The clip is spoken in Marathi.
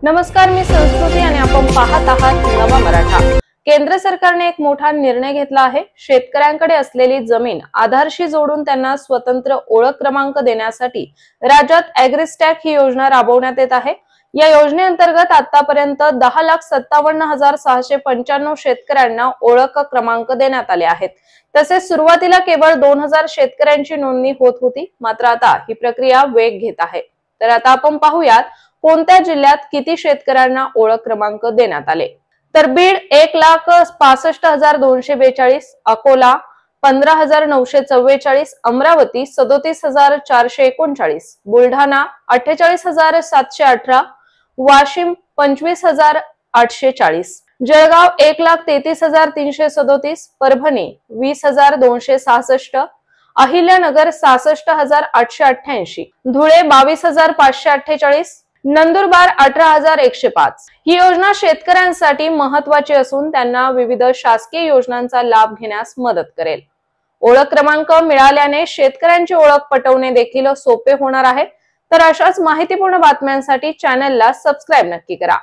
नमस्कार, मी संस्कृती आणि आपण पाहत आहात नवा मराठा। केंद्र सरकारने एक मोठा निर्णय घेतला आहे। शेतकऱ्यांकडे असलेली जमीन आधारशी जोडून त्यांना स्वतंत्र ओळख क्रमांक देण्यासाठी राज्यात ॲग्रिस्टॅग ही योजना राबवण्यात येत आहे। या योजनेअंतर्गत आतापर्यंत 10,57,695 शेतकऱ्यांना ओळख क्रमांक देण्यात आले आहेत। तसेच सुरुवातीला केवळ 2000 शेतकऱ्यांची नोंदणी होत होती, मात्र आता ही प्रक्रिया वेग घेत आहे। तर आता आपण पाहूयात कोणत्या जिल्ह्यात किती शेतकऱ्यांना ओळख क्रमांक देण्यात आले। तर बीड 1,65,242, अकोला 15,944, अमरावती 37,439, बुलढाणा 48,718, वाशिम 25,840, जळगाव 1,33,337, परभणी 20,266, अहिल्यानगर 66,888, धुळे 22,548, नंदुरबार 18,105। ही योजना शेतकऱ्यांसाठी महत्त्वाची असून त्यांना विविध शासकीय योजनांचा लाभ घेण्यास मदत करेल। ओळख क्रमांक मिळाल्याने शेतकऱ्यांची ओळख पटवणे देखील सोपे होणार आहे। तर अशाच माहितीपूर्ण बातम्यांसाठी चॅनलला सबस्क्राइब नक्की करा।